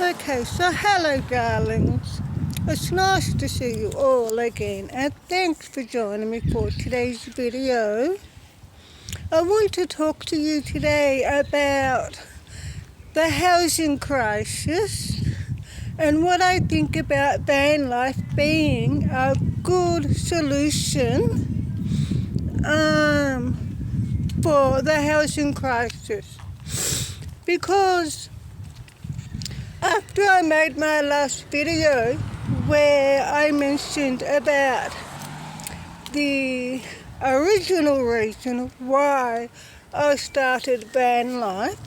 Okay, so hello darlings. It's nice to see you all again and thanks for joining me for today's video. I want to talk to you today about the housing crisis and what I think about van life being a good solution for the housing crisis. Because after I made my last video where I mentioned about the original reason why I started van life,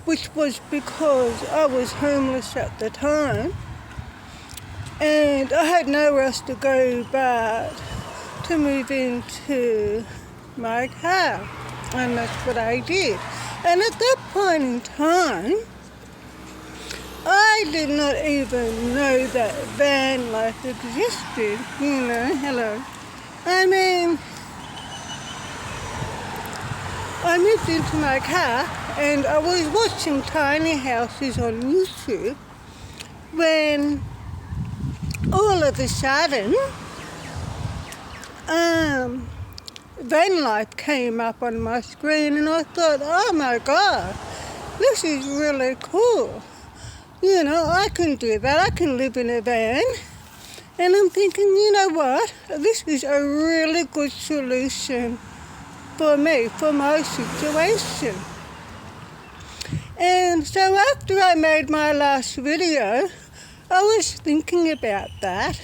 which was because I was homeless at the time and I had nowhere else to go but to move into my car, and that's what I did. And at that point in time, I did not even know that van life existed, hello. I mean, I moved into my car and I was watching tiny houses on YouTube when all of a sudden, van life came up on my screen and I thought, oh my God, this is really cool. I can do that. I can live in a van. And I'm thinking, you know what? This is a really good solution for me, for my situation. And so after I made my last video, I was thinking about that,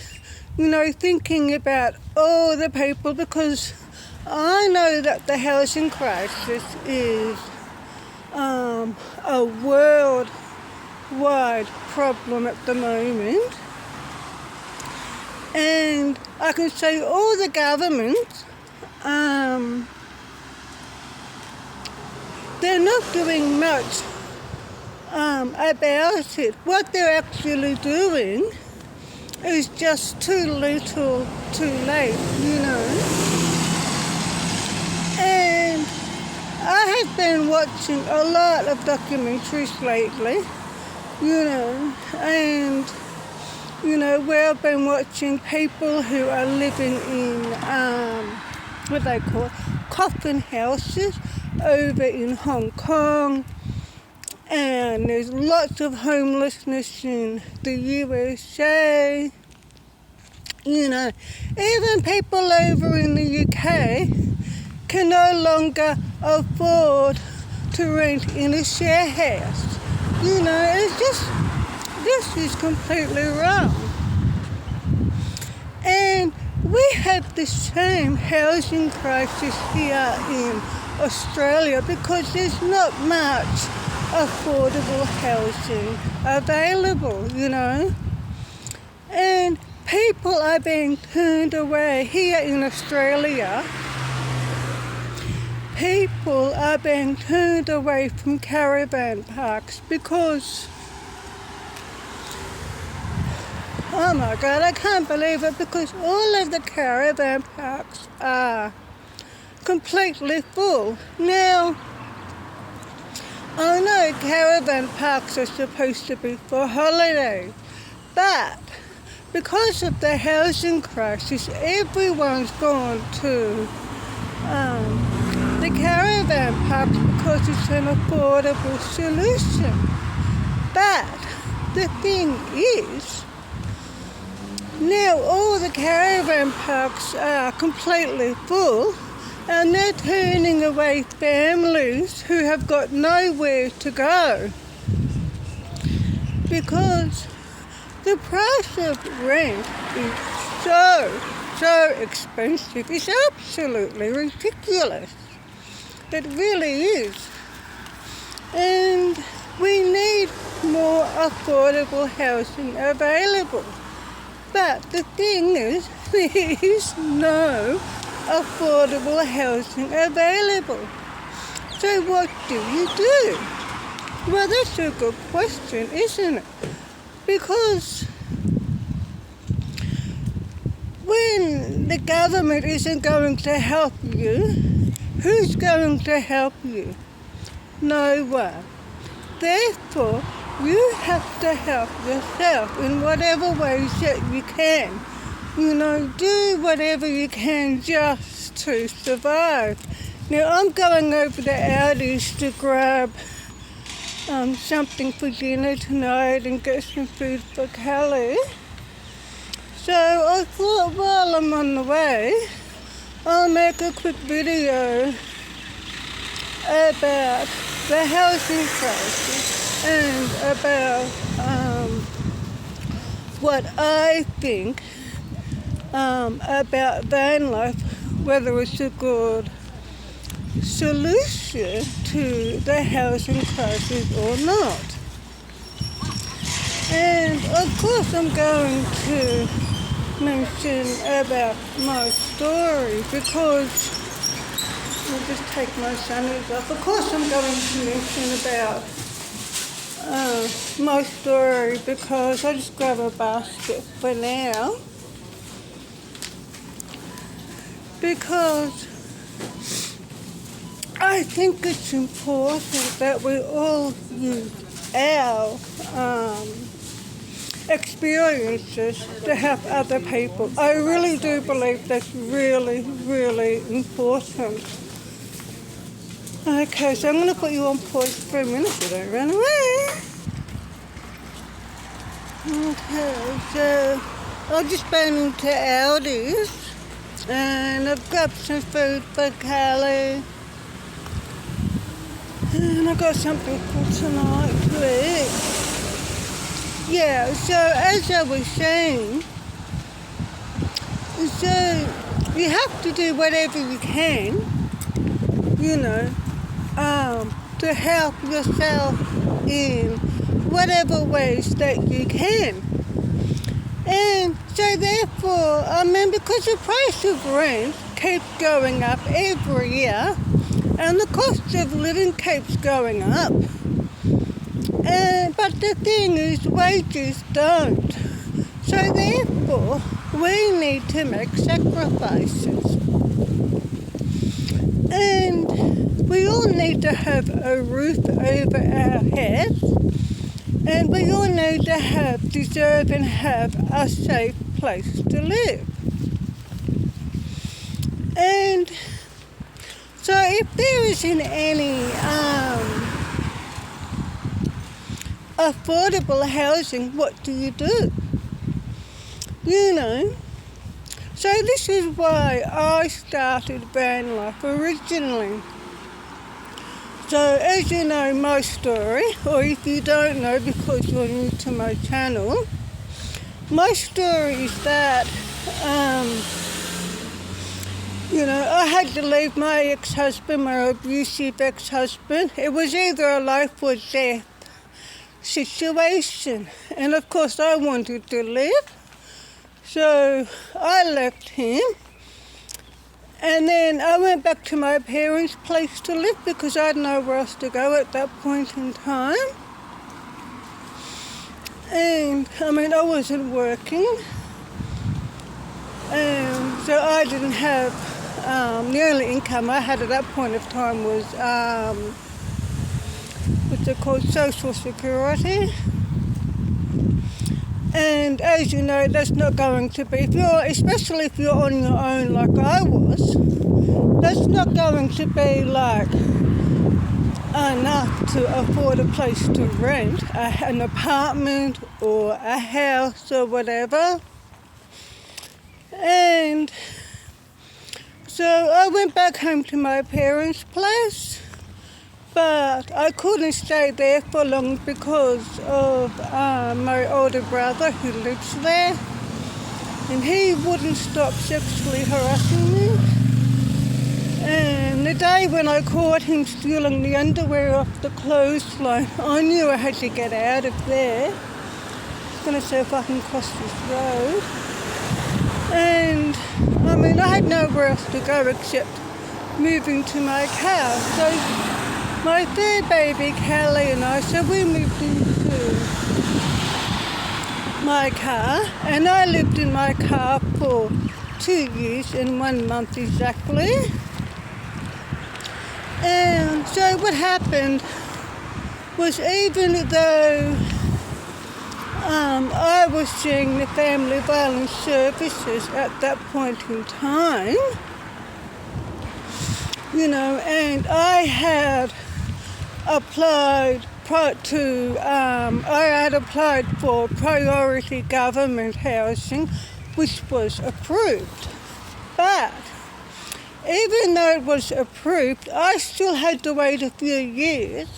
thinking about all the people, because I know that the housing crisis is a worldwide problem at the moment. And I can say all the governments, they're not doing much about it. What they're actually doing is just too little, too late, And I have been watching a lot of documentaries lately, and, where I've been watching people who are living in, what they call coffin houses over in Hong Kong, and there's lots of homelessness in the USA. Even people over in the UK can no longer afford to rent in a share house. This is completely wrong. And we have the same housing crisis here in Australia because there's not much affordable housing available, And people are being turned away here in Australia. People are being turned away from caravan parks because, oh my God, I can't believe it, because all of the caravan parks are completely full. Now, I know caravan parks are supposed to be for holidays, but because of the housing crisis, everyone's gone to the caravan parks because it's an affordable solution. But the thing is, now all the caravan parks are completely full and they're turning away families who have got nowhere to go because the price of rent is so expensive. It's absolutely ridiculous. It really is. And we need more affordable housing available. But the thing is, there is no affordable housing available. So what do you do? Well, that's a good question, isn't it? Because when the government isn't going to help you, who's going to help you? No one. therefore, you have to help yourself in whatever ways that you can. Do whatever you can just to survive. Now, I'm going over to Aldi's to grab something for dinner tonight and get some food for Kelly. So I thought while I'm on the way, I'll make a quick video about the housing crisis and about what I think about van life, whether it's a good solution to the housing crisis or not. And of course I'm going to mention about my story because I'll just take my sunnies off. Of course I'm going to mention about my story because I'll just grab a basket for now. Because I think it's important that we all use our experiences to help other people. I really do believe that's really, really important. Okay, so I'm going to put you on pause for a minute so don't run away. Okay, so I've just been into Aldi's and I've grabbed some food for Kelly. And I got something for tonight to eat. Yeah, so as I was saying, so you have to do whatever you can, to help yourself in whatever ways that you can. And so therefore, because the price of rent keeps going up every year, and the cost of living keeps going up. But the thing is, wages don't. So therefore, we need to make sacrifices. And we all need to have a roof over our heads. And we all need to deserve and have a safe place to live. And so if there isn't any affordable housing, what do you do? So this is why I started van life originally. So as you know my story, or if you don't know because you're new to my channel, my story is that I had to leave my ex-husband, my abusive ex-husband. It was either a life or death situation. And of course I wanted to live. So I left him. And then I went back to my parents' place to live because I had nowhere else to go at that point in time. And I wasn't working. And so I didn't have, the only income I had at that point of time was, what's it called, Social Security. And as you know, that's not going to be, especially if you're on your own like I was, that's not going to be like enough to afford a place to rent, an apartment or a house or whatever. And so I went back home to my parents' place, but I couldn't stay there for long because of my older brother who lives there, and he wouldn't stop sexually harassing me. And the day when I caught him stealing the underwear off the clothesline, I knew I had to get out of there. I was going to see if I can cross this road. And I had nowhere else to go except moving to my car. So my third baby, Kelly, and I, so we moved into my car, and I lived in my car for 2 years and 1 month exactly. And so what happened was even though I was seeing the family violence services at that point in time, and I had applied for priority government housing, which was approved. But even though it was approved, I still had to wait a few years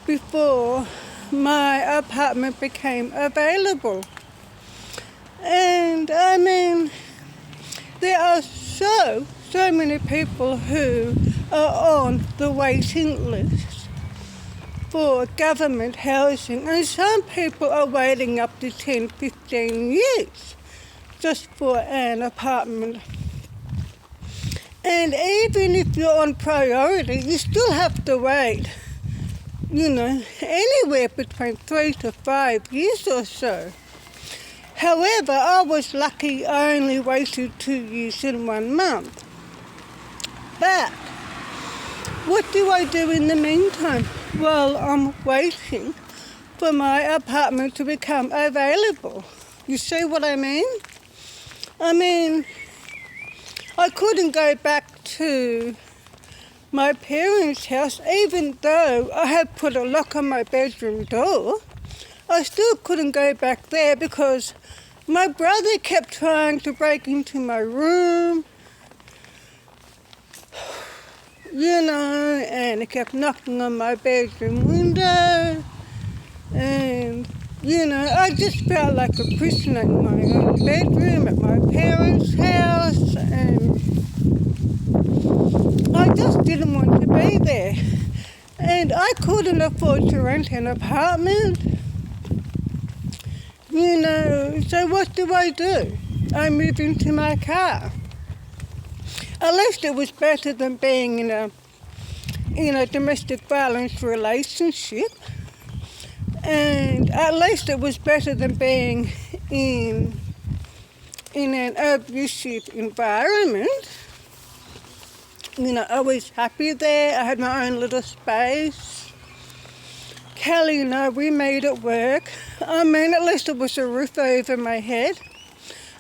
before my apartment became available. And there are so many people who are on the waiting list for government housing, and some people are waiting up to 10, 15 years just for an apartment. And even if you're on priority, you still have to wait, anywhere between 3 to 5 years or so. However, I was lucky I only waited 2 years and 1 month. But what do I do in the meantime? Well, I'm waiting for my apartment to become available. You see what I mean? I couldn't go back to my parents' house, even though I had put a lock on my bedroom door. I still couldn't go back there because my brother kept trying to break into my room, and he kept knocking on my bedroom window, and, I just felt like a prisoner in my own bedroom at my parents' house, and I just didn't want to be there. And I couldn't afford to rent an apartment, so what do? I moved into my car. At least it was better than being in a domestic violence relationship. And at least it was better than being in an abusive environment. I was happy there. I had my own little space. Kelly and I, we made it work. At least it was a roof over my head.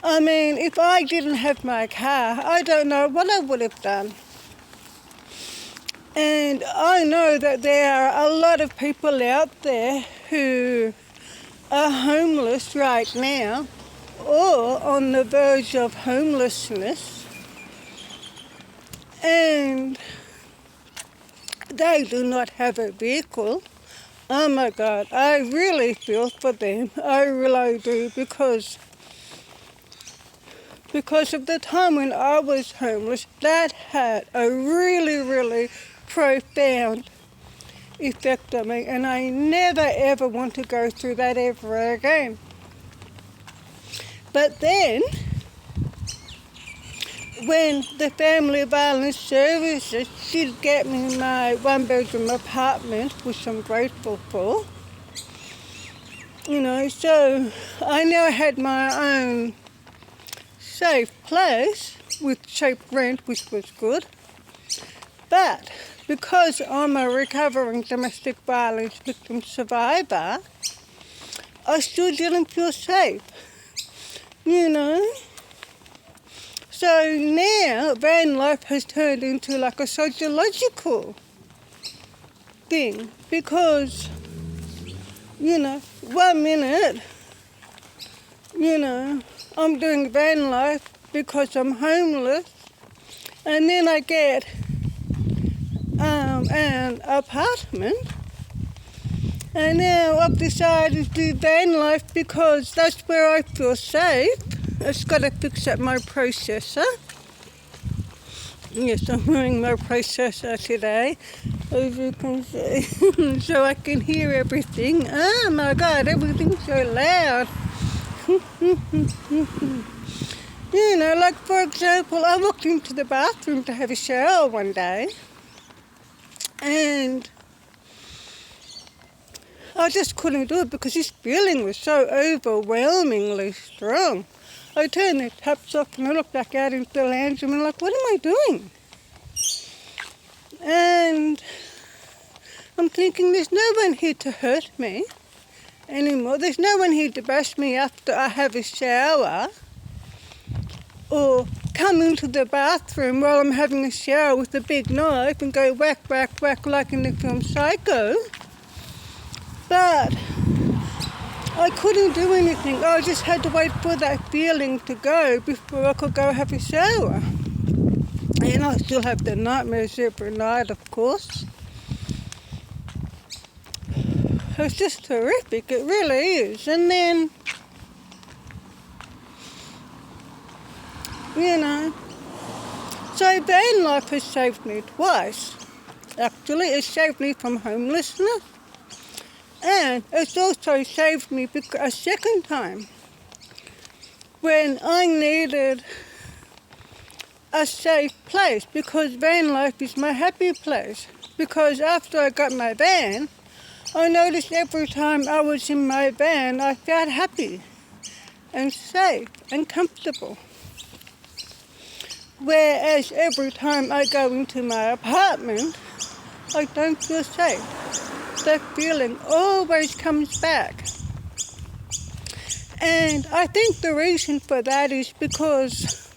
If I didn't have my car, I don't know what I would have done. And I know that there are a lot of people out there who are homeless right now or on the verge of homelessness, and they do not have a vehicle. Oh my God, I really feel for them. I really do, because of the time when I was homeless, that had a really, really profound effect on me, and I never ever want to go through that ever again. But then, when the family violence services did get me my 1-bedroom apartment, which I'm grateful for, so I now had my own safe place with cheap rent, which was good. But because I'm a recovering domestic violence victim survivor, I still didn't feel safe, So now van life has turned into like a sociological thing, because, 1 minute, I'm doing van life because I'm homeless, and then I get an apartment, and now I've decided to do van life because that's where I feel safe. It's got to fix up my processor. Yes, I'm wearing my processor today, as you can see, so I can hear everything. Oh my God, everything's so loud. Like for example, I walked into the bathroom to have a shower one day, and I just couldn't do it because this feeling was so overwhelmingly strong. I turned the taps off and I looked back out into the lounge room and I'm like, what am I doing? And I'm thinking there's no one here to hurt me anymore. There's no one here to bash me after I have a shower or come into the bathroom while I'm having a shower with a big knife and go whack, whack, whack like in the film Psycho. But I couldn't do anything. I just had to wait for that feeling to go before I could go have a shower. And I still have the nightmares every night, of course. It's just horrific, it really is. And then, so van life has saved me twice. Actually, it saved me from homelessness. And it's also saved me a second time when I needed a safe place, because van life is my happy place. Because after I got my van, I noticed every time I was in my van, I felt happy and safe and comfortable. Whereas every time I go into my apartment, I don't feel safe. That feeling always comes back. And I think the reason for that is because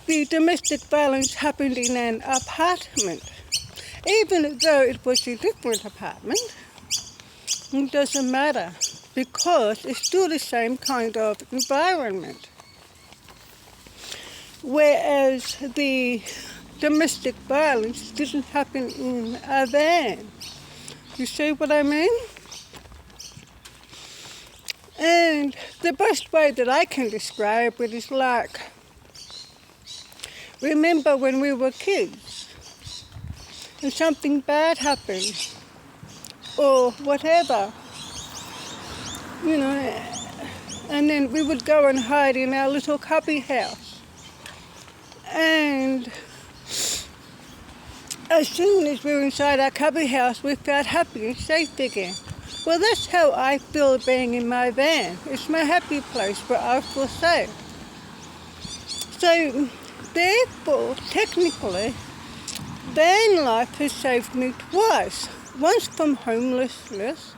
the domestic violence happened in an apartment. Even though it was a different apartment, it doesn't matter because it's still the same kind of environment. Whereas the domestic violence didn't happen in a van. You see what I mean? And the best way that I can describe it is like, remember when we were kids and something bad happened or whatever, and then we would go and hide in our little cubby house. And as soon as we were inside our cubby house, we felt happy and safe again. Well, that's how I feel being in my van. It's my happy place where I feel safe. So, therefore, technically, van life has saved me twice. Once from homelessness,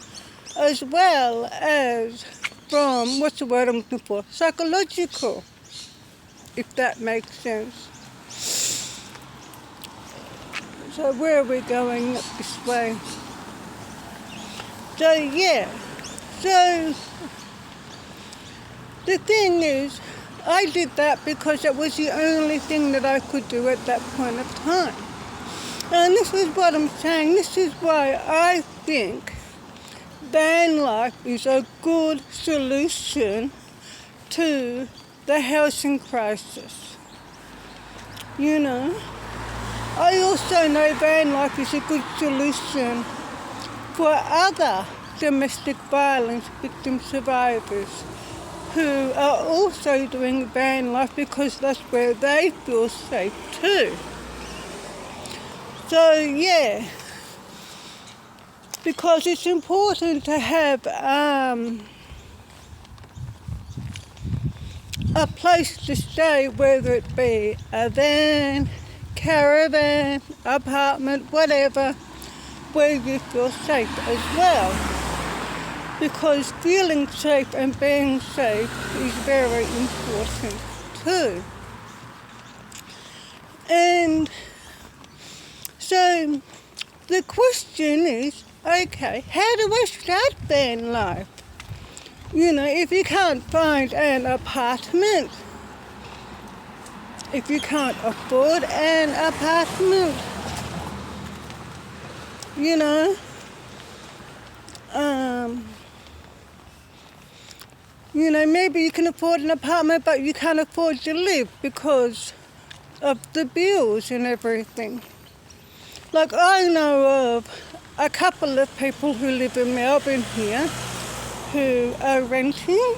as well as from, what's the word I'm looking for? Psychological, if that makes sense. So where are we going this way? So the thing is, I did that because it was the only thing that I could do at that point of time. And this is what I'm saying. This is why I think van life is a good solution to the housing crisis. I also know van life is a good solution for other domestic violence victim survivors who are also doing van life because that's where they feel safe too. So because it's important to have a place to stay, whether it be a van, caravan, apartment, whatever, where you feel safe as well. Because feeling safe and being safe is very important too. And so the question is, okay, how do I start van life? If you can't find an apartment, if you can't afford an apartment, maybe you can afford an apartment, but you can't afford to live because of the bills and everything. Like I know of a couple of people who live in Melbourne here who are renting,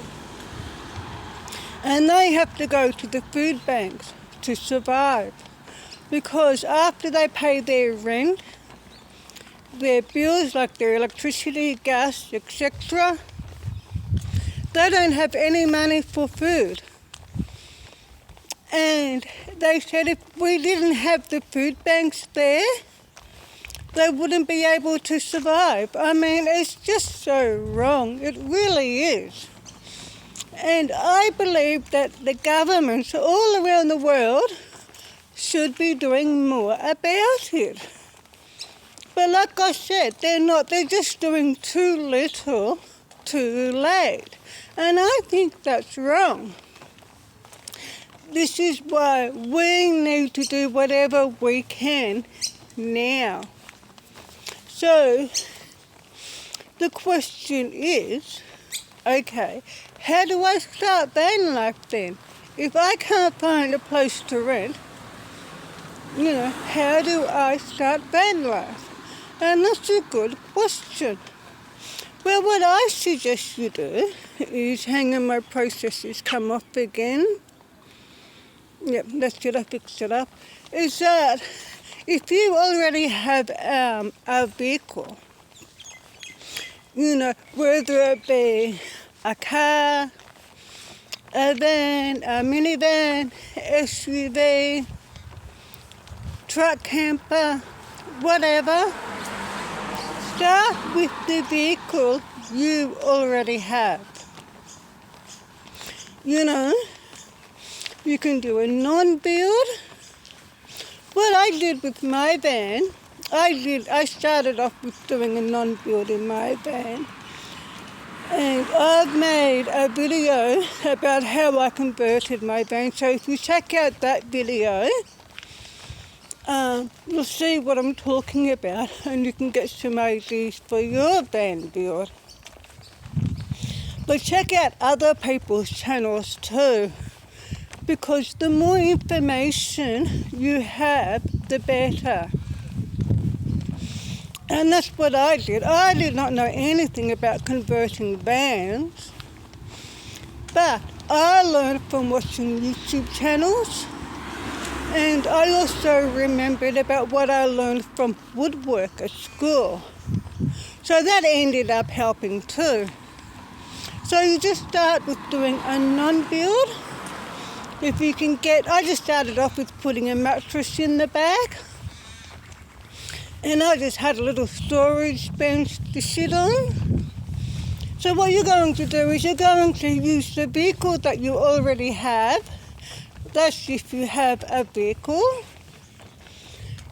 and they have to go to the food banks to survive because after they pay their rent, their bills like their electricity, gas, etc., they don't have any money for food. And they said if we didn't have the food banks there, they wouldn't be able to survive. I mean, it's just so wrong. It really is. And I believe that the governments all around the world should be doing more about it. But like I said, they're not. They're just doing too little, too late. And I think that's wrong. This is why we need to do whatever we can now. So the question is, okay, how do I start van life then? If I can't find a place to rent, how do I start van life? And that's a good question. Well, what I suggest you do is, hang on, my processes come off again. Yep, that's it, I fixed it up. Is that if you already have a vehicle, whether it be a car, a van, a minivan, SUV, truck, camper, whatever, start with the vehicle you already have. You can do a non-build. What I did with my van, I started off with doing a non-build in my van. And I've made a video about how I converted my van. So if you check out that video, you'll see what I'm talking about, and you can get some ideas for your van build. But check out other people's channels too, because the more information you have, the better. And that's what I did. I did not know anything about converting vans, but I learned from watching YouTube channels, and I also remembered about what I learned from woodwork at school. So that ended up helping too. So you just start with doing a non-build. If you can I just started off with putting a mattress in the back. And I just had a little storage bench to sit on. So what you're going to do is you're going to use the vehicle that you already have. That's if you have a vehicle.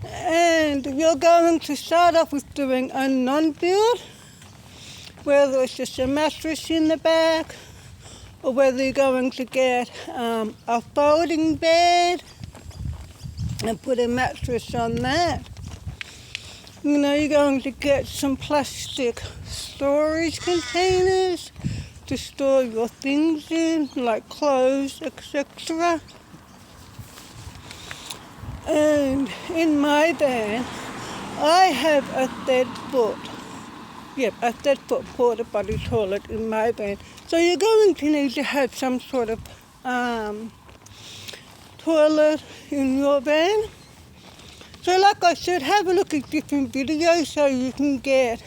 And you're going to start off with doing a non-build, whether it's just a mattress in the back, or whether you're going to get a folding bed and put a mattress on that. You're going to get some plastic storage containers to store your things in, like clothes, etc. And in my van, I have a 3-foot porta potty toilet in my van. So you're going to need to have some sort of toilet in your van. So like I said, have a look at different videos so you can get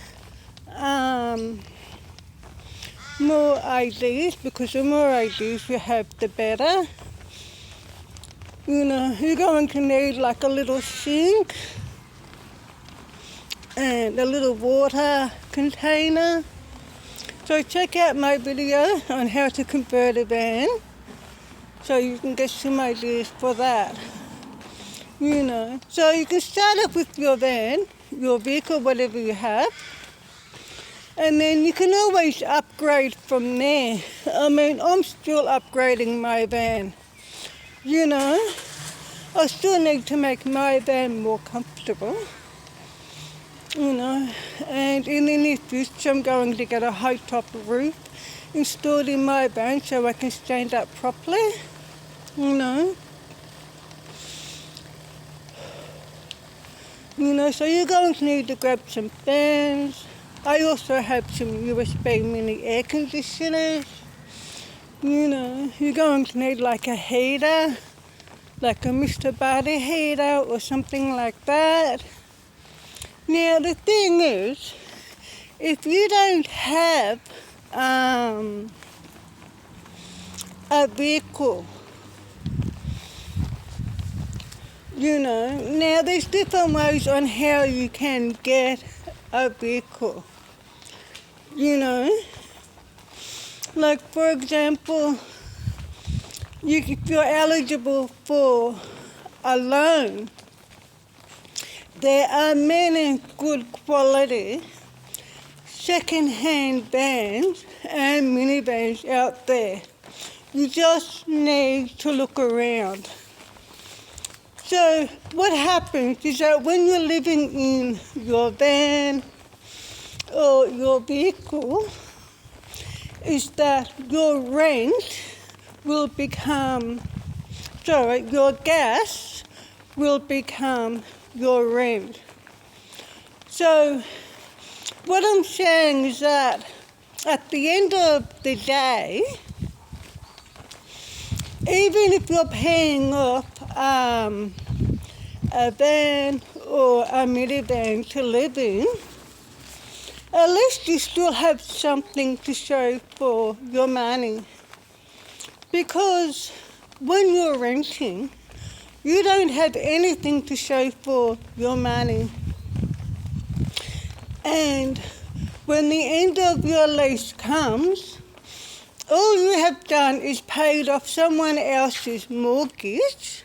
more ideas, because the more ideas you have, the better. You're going to need like a little sink and a little water container. So check out my video on how to convert a van so you can get some ideas for that. So you can start off with your van, your vehicle, whatever you have, and then you can always upgrade from there. I mean, I'm still upgrading my van. I still need to make my van more comfortable. And in the near future, I'm going to get a high-top roof installed in my van so I can stand up properly. So you're going to need to grab some fans. I also have some USB mini air conditioners. You're going to need like a heater, like a Mr. Body heater or something like that. Now the thing is, if you don't have a vehicle, Now there's different ways on how you can get a vehicle, like for example, if you're eligible for a loan, there are many good quality second-hand vans and minivans out there. You just need to look around. So what happens is that when you're living in your van or your vehicle, is that your gas will become your rent. So what I'm saying is that at the end of the day, even if you're paying off a van or a minivan to live in, at least you still have something to show for your money. Because when you're renting, you don't have anything to show for your money. And when the end of your lease comes, all you have done is paid off someone else's mortgage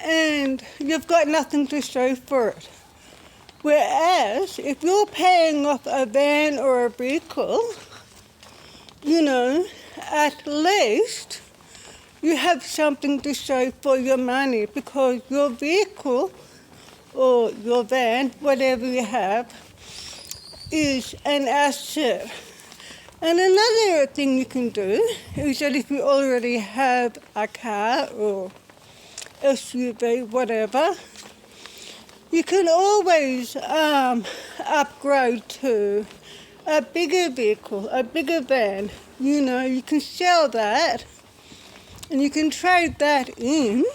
and you've got nothing to show for it. Whereas if you're paying off a van or a vehicle, at least you have something to show for your money, because your vehicle or your van, whatever you have, is an asset. And another thing you can do is that if you already have a car or SUV, whatever, you can always upgrade to a bigger vehicle, a bigger van. You can sell that and you can trade that in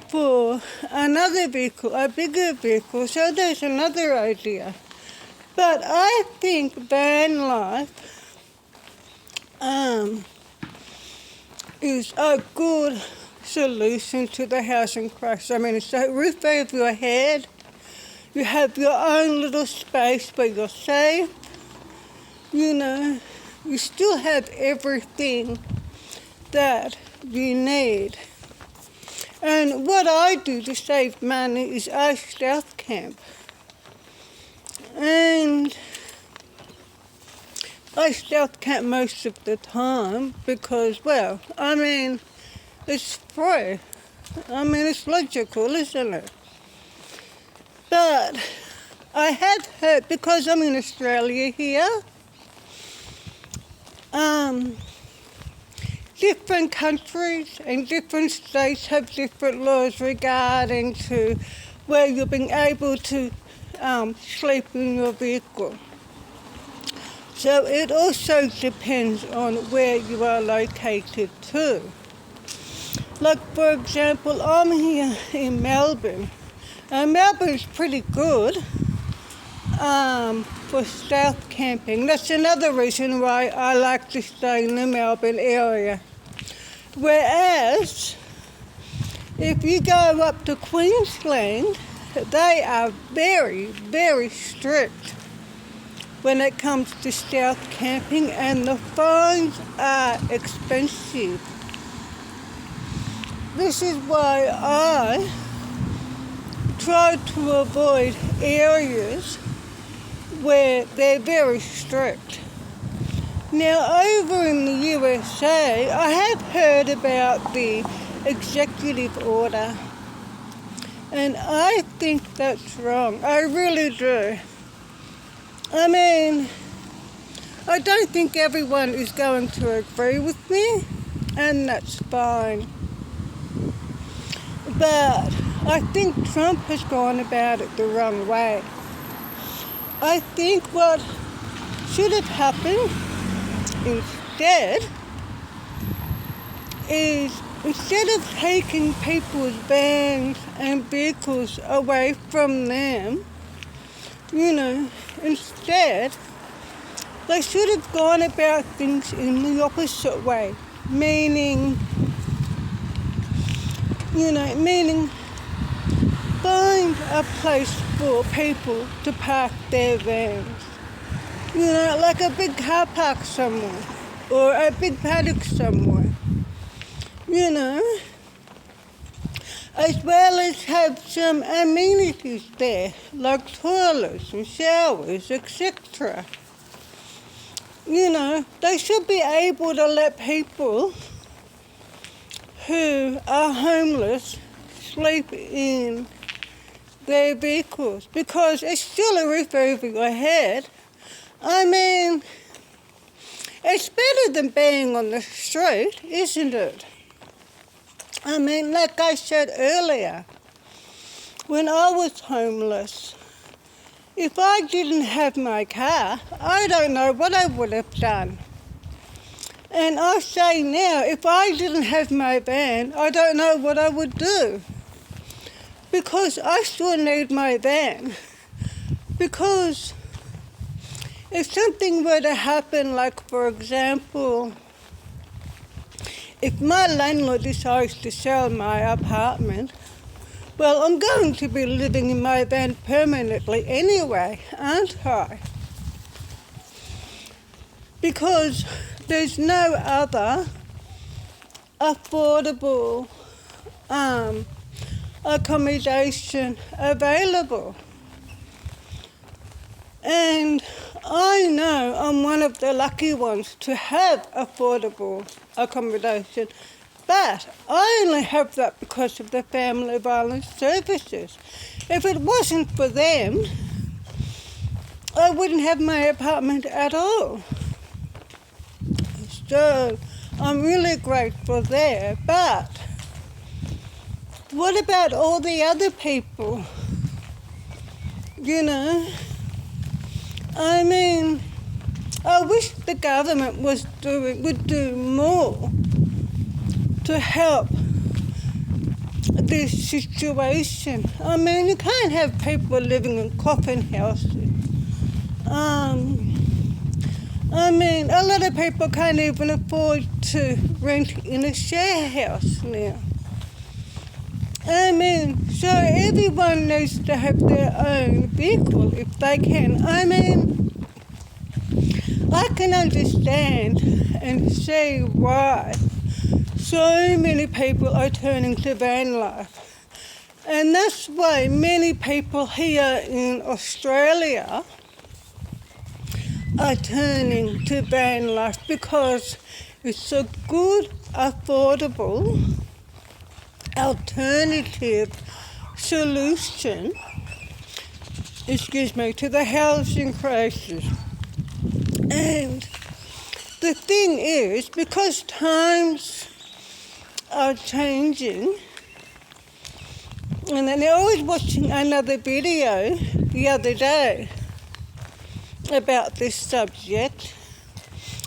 for another vehicle, a bigger vehicle. So there's another idea. But I think van life is a good solution to the housing crisis. I mean, it's a roof over your head. You have your own little space where you're safe. You still have everything that you need. And what I do to save money is I stealth camp. And I stealth camp most of the time because, it's free. It's logical, isn't it? But I have heard, because I'm in Australia here, different countries and different states have different laws regarding to where you're being able to sleep in your vehicle. So it also depends on where you are located too. Like for example, I'm here in Melbourne, and Melbourne's pretty good for stealth camping. That's another reason why I like to stay in the Melbourne area. Whereas if you go up to Queensland, they are very, very strict when it comes to stealth camping, and the fines are expensive. This is why I try to avoid areas where they're very strict. Now, over in the USA, I have heard about the executive order, and I think that's wrong. I really do. I don't think everyone is going to agree with me, and that's fine. But I think Trump has gone about it the wrong way. I think what should have happened instead is, instead of taking people's vans and vehicles away from them, instead they should have gone about things in the opposite way. Meaning find a place for people to park their vans. You know, like a big car park somewhere or a big paddock somewhere. You know, as well as have some amenities there, like toilets and showers, etc. You know, they should be able to let people who are homeless sleep in their vehicles, because it's still a roof over your head. I mean, it's better than being on the street, isn't it? I mean, like I said earlier, when I was homeless, if I didn't have my car, I don't know what I would have done. And I say now, if I didn't have my van, I don't know what I would do. Because I still need my van. Because if something were to happen, like for example, if my landlord decides to sell my apartment, well, I'm going to be living in my van permanently anyway, aren't I? Because there's no other affordable accommodation available. And I know I'm one of the lucky ones to have affordable accommodation, but I only have that because of the Family Violence Services. If it wasn't for them, I wouldn't have my apartment at all. So I'm really grateful there. But what about all the other people? You know, I mean, I wish the government would do more to help this situation. I mean, you can't have people living in coffin houses. I mean, a lot of people can't even afford to rent in a share house now. I mean, so everyone needs to have their own vehicle if they can. I mean, I can understand and see why so many people are turning to van life. And that's why many people here in Australia are turning to van life, because it's a good, affordable, alternative solution, to the housing crisis. And the thing is, because times are changing, and then I was watching another video the other day about this subject,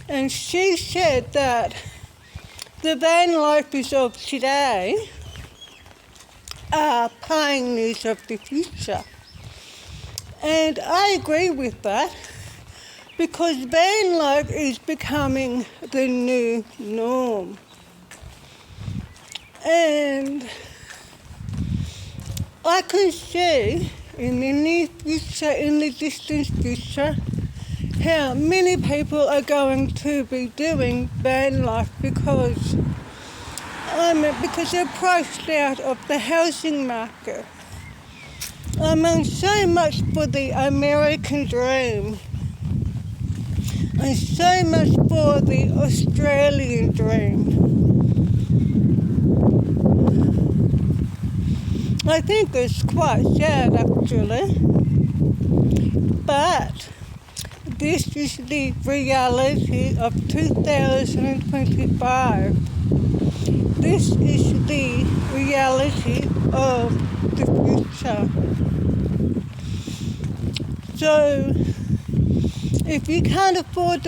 and she said that the van lifers of today are pioneers of the future. And I agree with that, because van life is becoming the new norm. And I can see in the near future, in the distant future, how many people are going to be doing van life because they're priced out of the housing market. I mean, so much for the American dream, and so much for the Australian dream. I think it's quite sad, actually, but this is the reality of 2025. This is the reality of the future. So, if you can't afford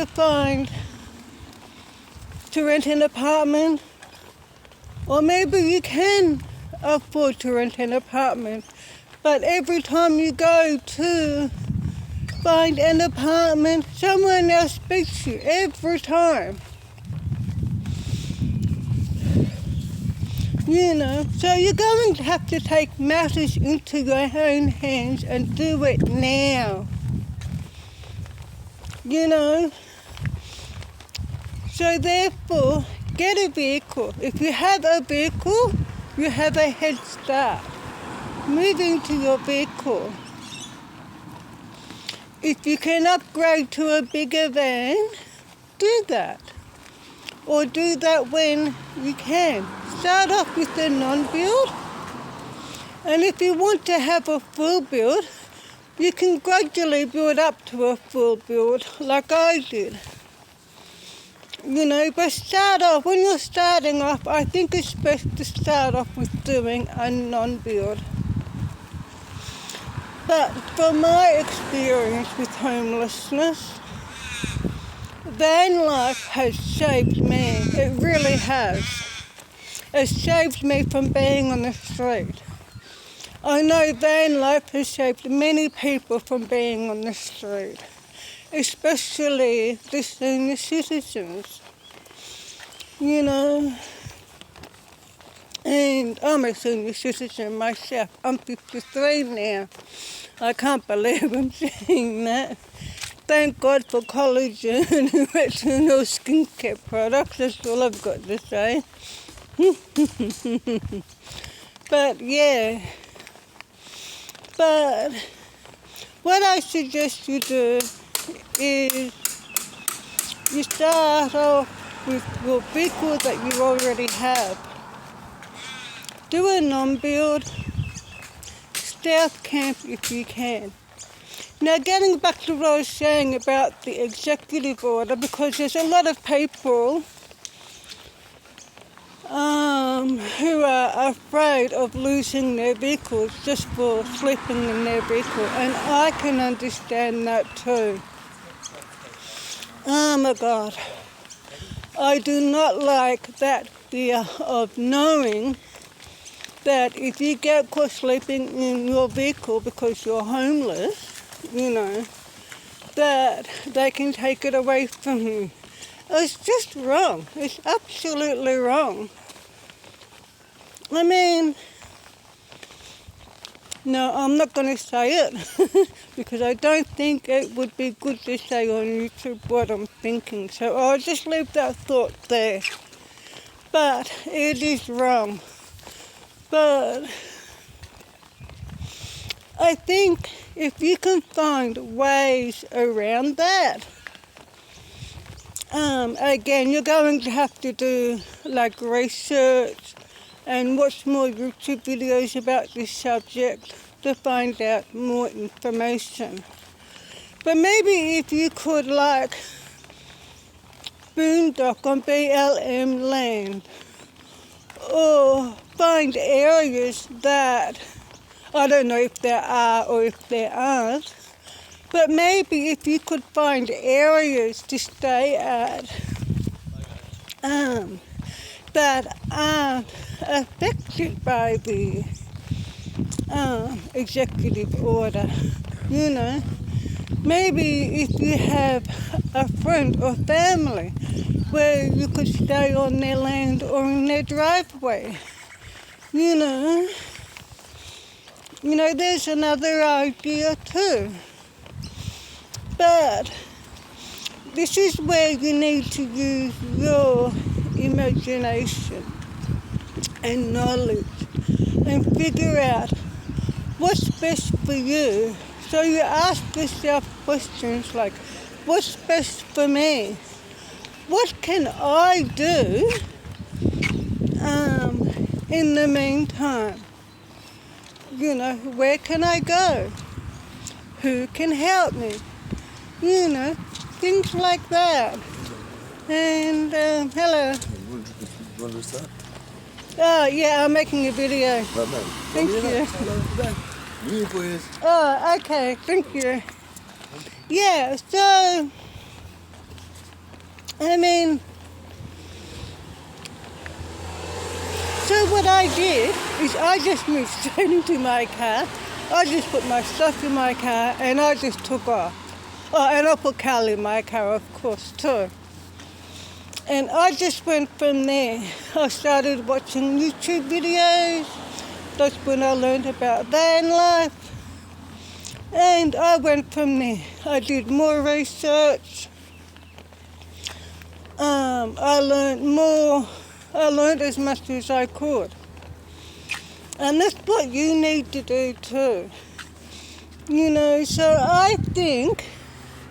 to rent an apartment, or maybe you can afford to rent an apartment, but every time you go to find an apartment, someone else speaks to you every time. So you're going to have to take matters into your own hands and do it now. So therefore, get a vehicle. If you have a vehicle, you have a head start. Move into your vehicle. If you can upgrade to a bigger van, do that. Or do that when you can. Start off with a non-build. And if you want to have a full build, you can gradually build up to a full build like I did. But start off, when you're starting off, I think it's best to start off with doing a non-build. But from my experience with homelessness, van life has saved me. It really has. It saved me from being on the street. I know van life has saved many people from being on the street, especially the senior citizens. And I'm a senior citizen myself. I'm 53 now. I can't believe I'm saying that. Thank God for collagen and retinol skincare products. That's all I've got to say. But what I suggest you do is you start off with your vehicle that you already have. Do a non-build, stealth camp if you can. Now getting back to what I was saying about the executive order, because there's a lot of people who are afraid of losing their vehicles just for sleeping in their vehicle, and I can understand that too. Oh my God. I do not like that fear of knowing that if you get caught sleeping in your vehicle because you're homeless, that they can take it away from you. It's just wrong. It's absolutely wrong. I mean, no, I'm not going to say it because I don't think it would be good to say on YouTube what I'm thinking. So I'll just leave that thought there. But it is wrong. But I think if you can find ways around that, again, you're going to have to do like research and watch more YouTube videos about this subject to find out more information. But maybe if you could like boondock on BLM land, or find areas that, I don't know if there are or if there aren't, but maybe if you could find areas to stay at that aren't affected by the executive order, Maybe if you have a friend or family where you could stay on their land or in their driveway, there's another idea too. But this is where you need to use your imagination and knowledge and figure out what's best for you. So you ask yourself questions like, what's best for me? What can I do in the meantime? Where can I go? Who can help me? Things like that. And hello. You want to start? Oh yeah, I'm making a video. Thank you. Oh, okay, thank you. Yeah, so, so what I did is I just moved straight into my car. I just put my stuff in my car and I just took off. Oh, and I put Cal in my car, of course, too. And I just went from there. I started watching YouTube videos. That's when I learned about van life. And I went from there. I did more research. I learned more. I learned as much as I could. And that's what you need to do too. So I think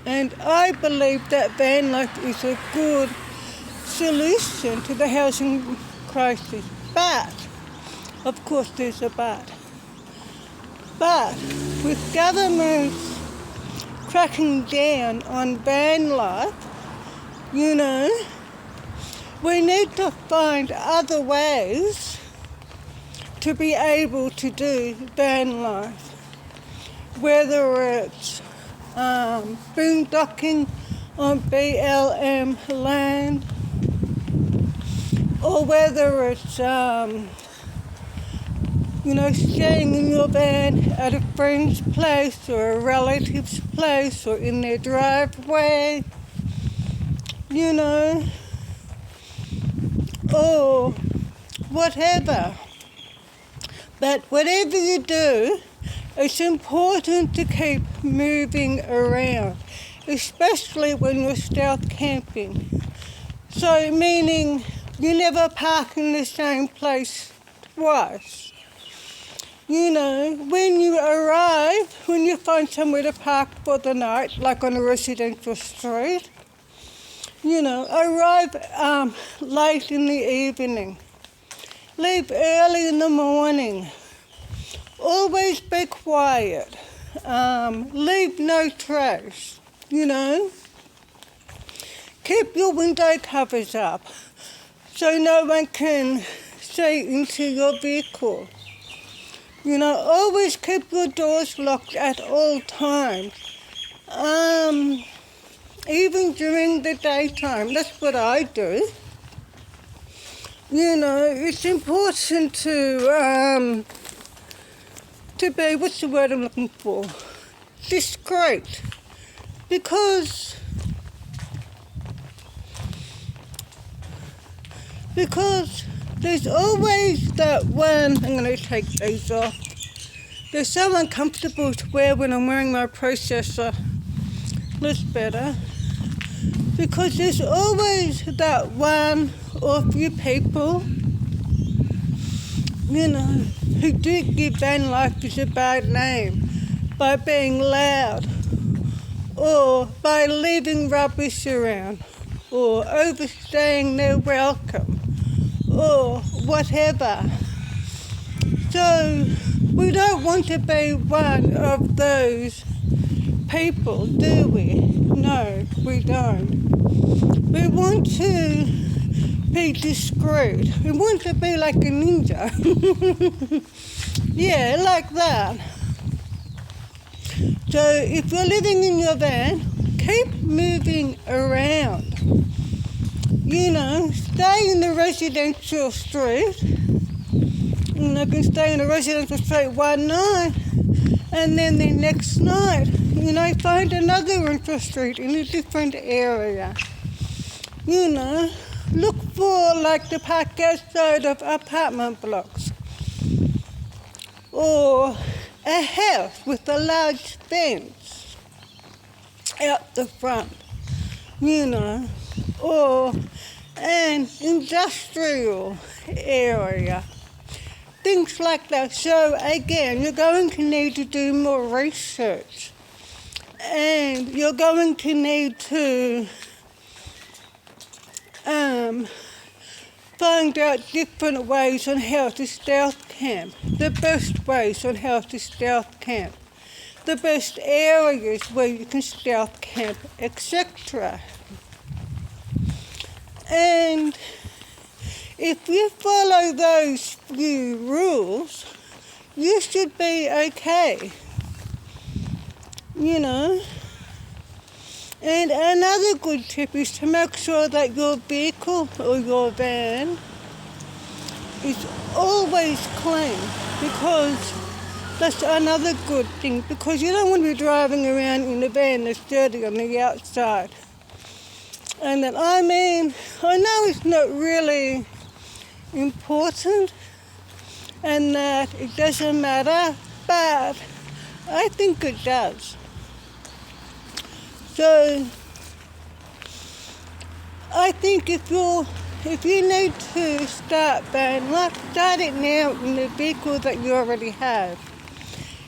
and I believe that van life is a good solution to the housing crisis. But, of course there's a but. But with governments cracking down on van life, we need to find other ways to be able to do van life. Whether it's boondocking on BLM land, or whether it's staying in your van at a friend's place or a relative's place or in their driveway, or whatever. But whatever you do, it's important to keep moving around, especially when you're stealth camping. So meaning you never park in the same place twice. When you arrive, when you find somewhere to park for the night, like on a residential street, arrive late in the evening. Leave early in the morning. Always be quiet. Leave no trace, Keep your window covers up so no one can see into your vehicle. Always keep your doors locked at all times. Even during the daytime. That's what I do. It's important to be, what's the word I'm looking for? Discreet. Because there's always that one, I'm going to take these off. They're so uncomfortable to wear when I'm wearing my processor. Looks better. Because there's always that one or few people, who do give van life a bad name by being loud or by leaving rubbish around or overstaying their welcome or whatever. So we don't want to be one of those people, do we? No, we don't. We want to be discreet. We want to be like a ninja. Yeah, like that. So if you're living in your van, keep moving around. Stay in the residential street. You can stay in a residential street one night, and then the next night, find another rental street in a different area. Look for the park outside of apartment blocks, or a house with a large fence out the front, or an industrial area. Things like that. So again, you're going to need to do more research, and you're going to need to find out different ways on how to stealth camp, the best ways on how to stealth camp, the best areas where you can stealth camp, etc. And if you follow those few rules, you should be okay, And another good tip is to make sure that your vehicle or your van is always clean, because that's another good thing, because you don't want to be driving around in a van that's dirty on the outside. And that, I mean, I know it's not really important and that it doesn't matter, but I think it does. So I think if you need to start van life, start it now in the vehicle that you already have.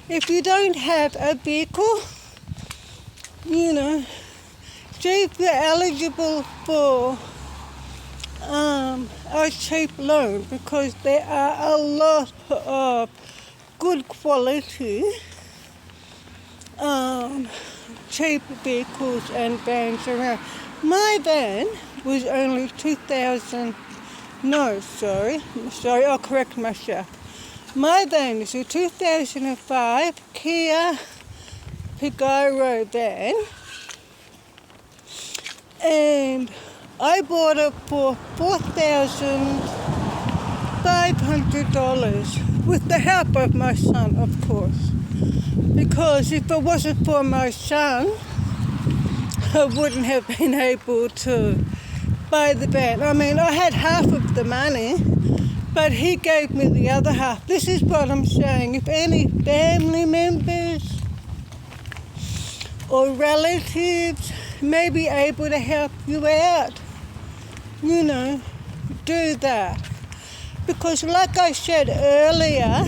If you don't have a vehicle, see if you're eligible for a cheap loan, because there are a lot of good quality cheap vehicles and vans around. My van was only I'll correct myself. My van is a 2005 Kia Pagero van, and I bought it for $4,500 with the help of my son, of course. Because if it wasn't for my son, I wouldn't have been able to buy the van. I mean, I had half of the money, but he gave me the other half. This is what I'm saying. If any family members or relatives may be able to help you out, do that. Because like I said earlier,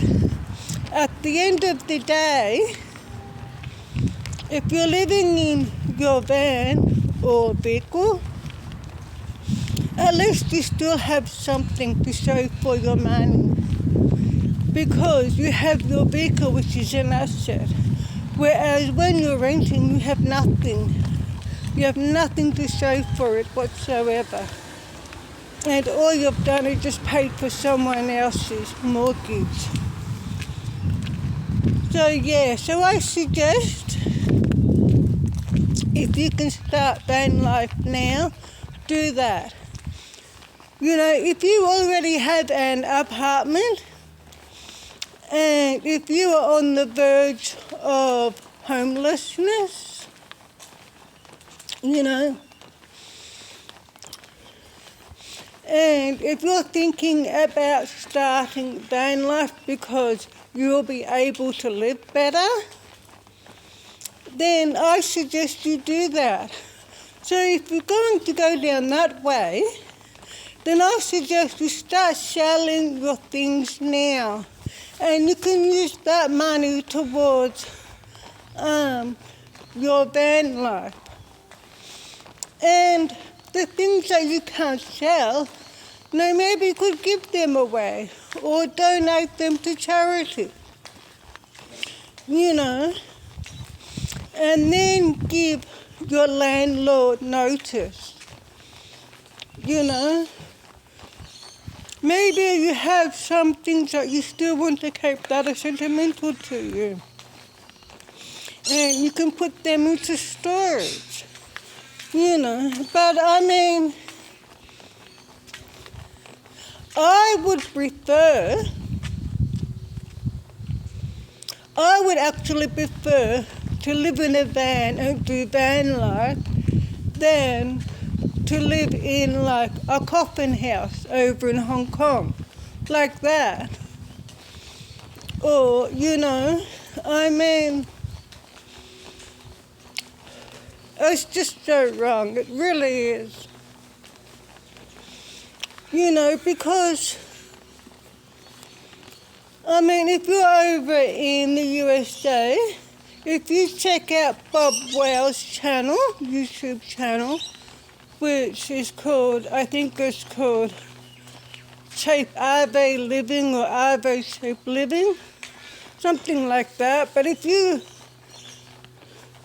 at the end of the day, if you're living in your van or vehicle, at least you still have something to show for your money. Because you have your vehicle, which is an asset. Whereas when you're renting, you have nothing. You have nothing to show for it whatsoever. And all you've done is just paid for someone else's mortgage. So I suggest if you can start van life now, do that. If you already have an apartment and if you are on the verge of homelessness, and if you're thinking about starting van life because you'll be able to live better, then I suggest you do that. So if you're going to go down that way, then I suggest you start selling your things now. And you can use that money towards your van life. And the things that you can't sell, maybe you could give them away or donate them to charity. And then give your landlord notice. Maybe you have some things that you still want to keep that are sentimental to you. And you can put them into storage. But I mean, I would actually prefer to live in a van and do van life than to live in like a coffin house over in Hong Kong, like that. Or, I mean, it's just so wrong. It really is. Because, I mean, if you're over in the USA, if you check out Bob Wales' channel, YouTube channel, which is called, I think it's called Cheap RV Living or RV Cheap Living, something like that. But if you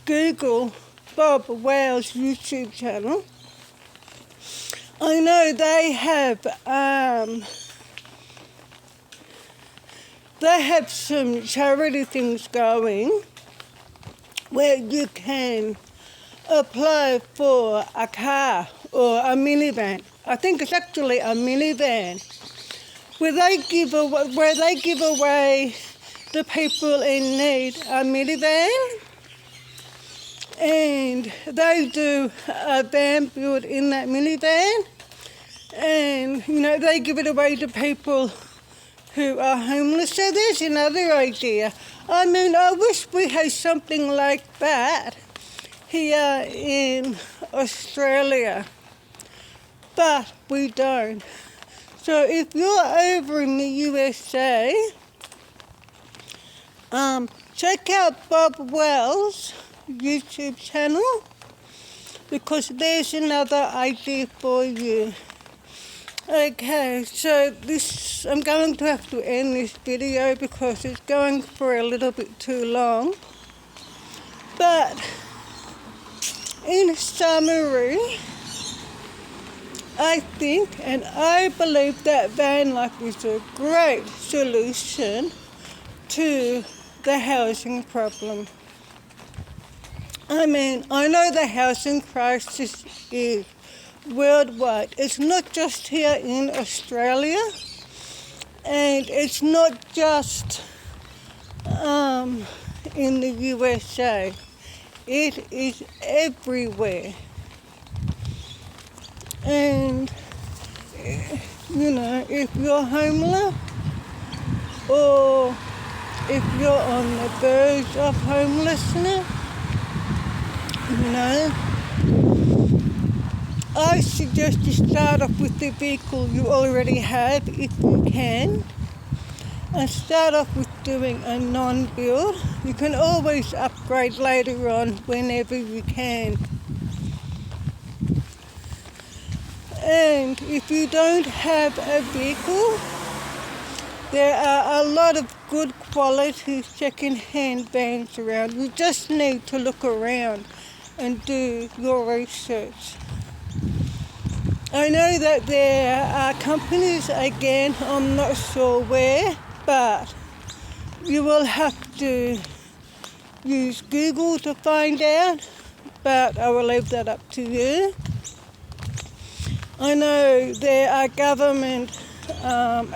Google Bob Wales' YouTube channel, I know they have some charity things going where you can apply for a car or a minivan. I think it's actually a minivan where they give away the people in need a minivan, and they do a van build in that minivan, and they give it away to people who are homeless. So there's another idea. I mean, I wish we had something like that here in Australia, but we don't. So if you're over in the USA, check out Bob Wells' YouTube channel, because there's another idea for you. Okay, so I'm going to have to end this video because it's going for a little bit too long. But in summary, I think and I believe that van life is a great solution to the housing problem. I mean, I know the housing crisis is worldwide. It's not just here in Australia, and it's not just in the USA. It is everywhere. And, if you're homeless, or if you're on the verge of homelessness, I suggest you start off with the vehicle you already have if you can, and start off with doing a non-build. You can always upgrade later on whenever you can. And if you don't have a vehicle, there are a lot of good quality second-hand vans around. You just need to look around and do your research. I know that there are companies, again, I'm not sure where, but you will have to use Google to find out, but I will leave that up to you. I know there are government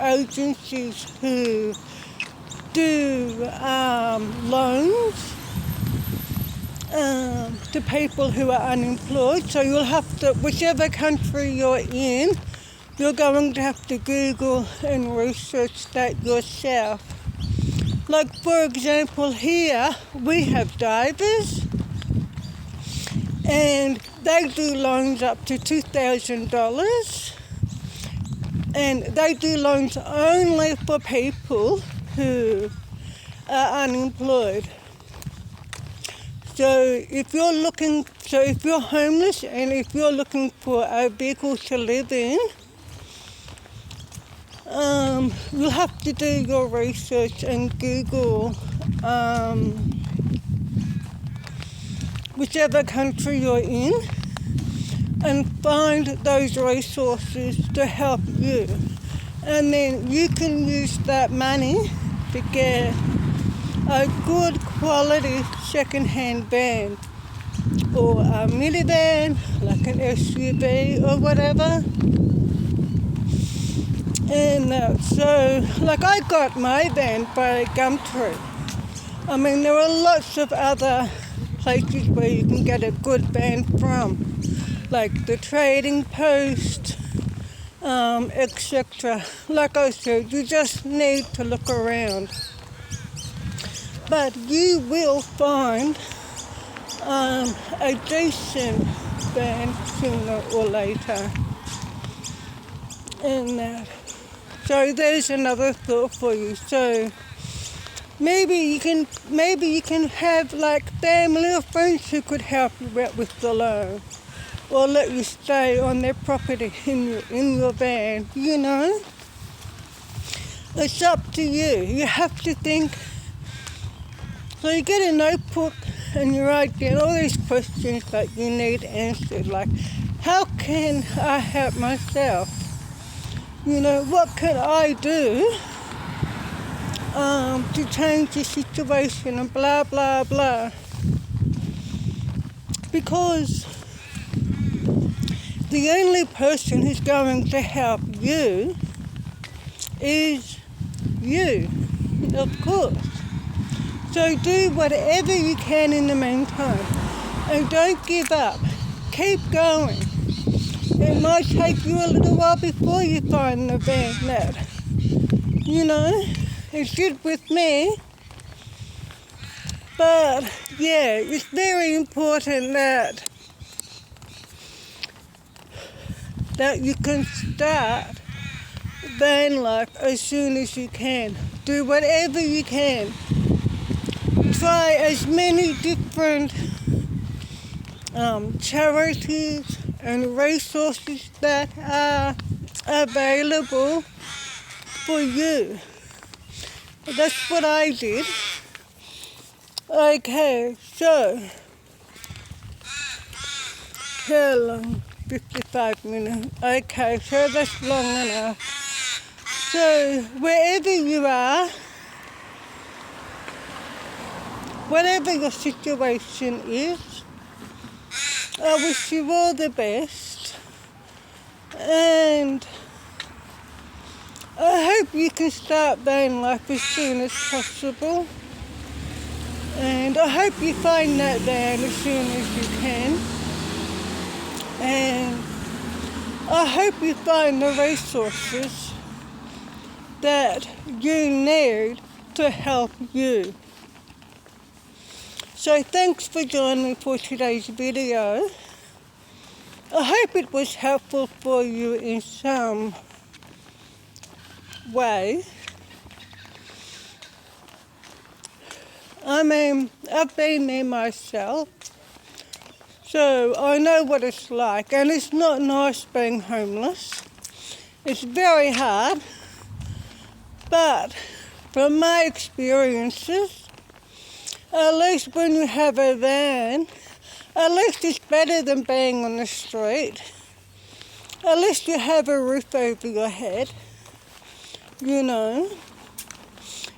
agencies who do loans to people who are unemployed. So you'll have to, whichever country you're in, you're going to have to Google and research that yourself. Like, for example, here we have divers, and they do loans up to $2,000, and they do loans only for people who are unemployed. So if you're homeless and if you're looking for a vehicle to live in, you'll have to do your research and Google whichever country you're in, and find those resources to help you. And then you can use that money to get a good quality second-hand van, or a minivan, like an SUV or whatever. And so, like, I got my van by Gumtree. I mean, there are lots of other places where you can get a good van from, like the Trading Post, etc. Like I said, you just need to look around. But you will find a decent van sooner or later. And so there's another thought for you. So maybe you can have like family or friends who could help you out with the loan, or let you stay on their property in your van. It's up to you. You have to think. So you get a notebook and you write down all these questions that you need answered, like, how can I help myself? What can I do to change the situation, and blah, blah, blah. Because the only person who's going to help you is you, of course. So do whatever you can in the meantime. And don't give up. Keep going. It might take you a little while before you find the band that, it did with me. But yeah, it's very important that you can start van life as soon as you can. Do whatever you can. Try as many different charities and resources that are available for you. That's what I did. Okay, so how long? 55 minutes. Okay, so that's long enough. So wherever you are, whatever your situation is, I wish you all the best, and I hope you can start van life as soon as possible, and I hope you find that van as soon as you can, and I hope you find the resources that you need to help you. So thanks for joining me for today's video. I hope it was helpful for you in some way. I mean, I've been there myself, so I know what it's like, and it's not nice being homeless. It's very hard, but from my experiences, at least when you have a van, at least it's better than being on the street. At least you have a roof over your head,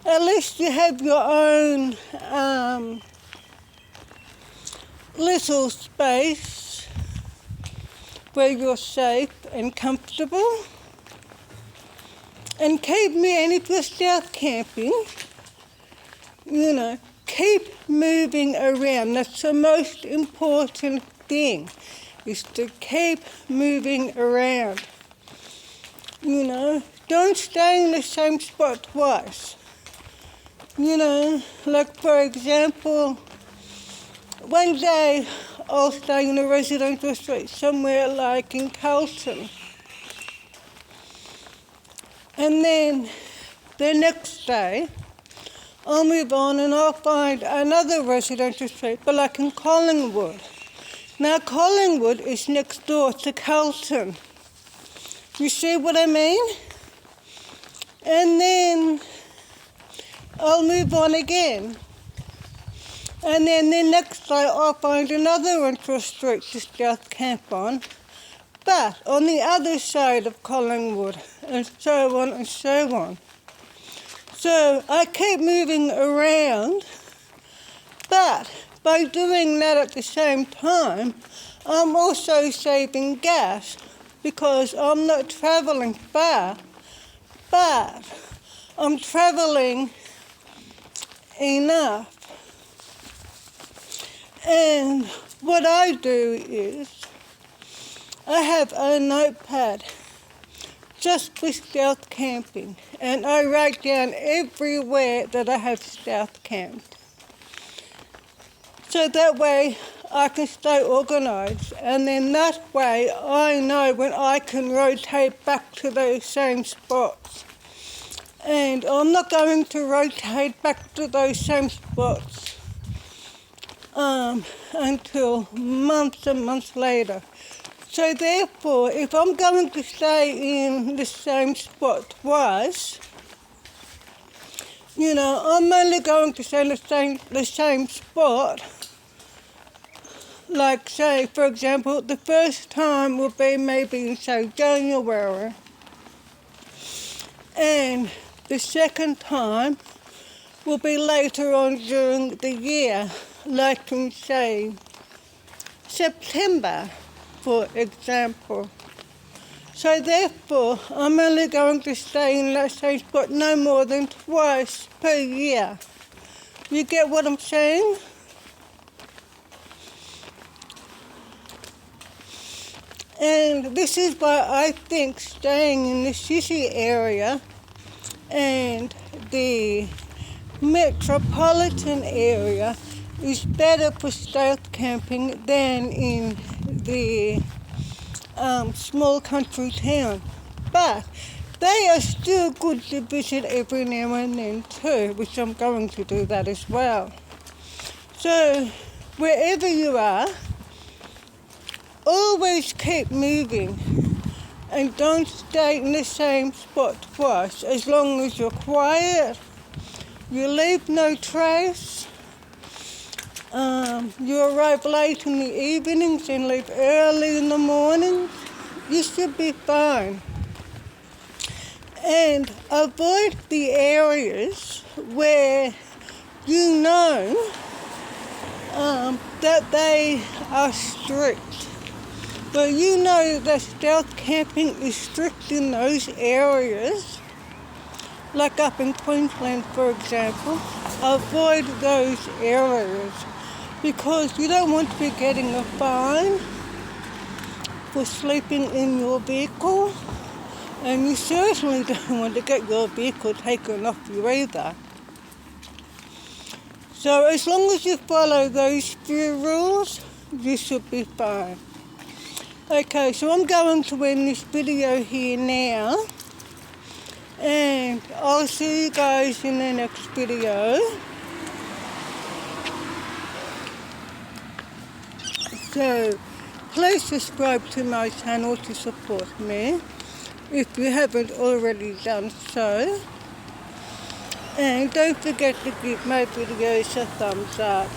At least you have your own little space where you're safe and comfortable. And and if you're south camping, keep moving around. That's the most important thing, is to keep moving around. Don't stay in the same spot twice. Like for example, one day I'll stay in a residential street somewhere like in Carlton. And then the next day, I'll move on and I'll find another residential street, but like in Collingwood. Now Collingwood is next door to Carlton. You see what I mean? And then I'll move on again. And then the next day I'll find another rental street to south camp on, but on the other side of Collingwood, and so on and so on. So I keep moving around, but by doing that at the same time, I'm also saving gas because I'm not travelling far, but I'm travelling enough. And what I do is I have a notepad just for south camping, and I write down everywhere that I have south camped. So that way I can stay organised, and then that way I know when I can rotate back to those same spots. And I'm not going to rotate back to those same spots until months and months later. So therefore, if I'm going to stay in the same spot twice, I'm only going to stay in the same spot. Like say, for example, the first time will be maybe in say January, and the second time will be later on during the year, like in say September, for example. So therefore, I'm only going to stay in that same spot no more than twice per year. You get what I'm saying? And this is why I think staying in the city area and the metropolitan area is better for stealth camping than in the small country town. But they are still good to visit every now and then too, which I'm going to do that as well. So wherever you are, always keep moving and don't stay in the same spot twice. As long as you're quiet, you leave no trace, you arrive late in the evenings and leave early in the mornings, you should be fine. And avoid the areas where you know that they are strict. Where you know that stealth camping is strict in those areas, like up in Queensland for example, avoid those areas because you don't want to be getting a fine for sleeping in your vehicle, and you certainly don't want to get your vehicle taken off you either. So as long as you follow those few rules, you should be fine. Okay, so I'm going to end this video here now, and I'll see you guys in the next video. So please subscribe to my channel to support me if you haven't already done so, and don't forget to give my videos a thumbs up.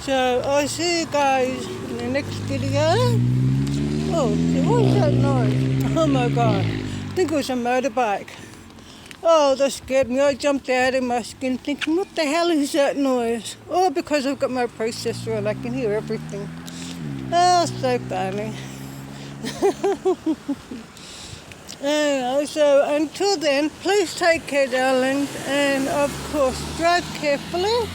So I'll see you guys in the next video. Oh, what was that noise? Oh my god, I think it was a motorbike. Oh, that scared me. I jumped out of my skin thinking, what the hell is that noise? Oh, because I've got my processor and I can hear everything. Oh, so funny. Anyway, so until then, please take care, darlings, and of course, drive carefully.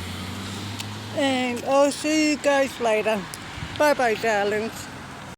And I'll see you guys later. Bye-bye, darlings.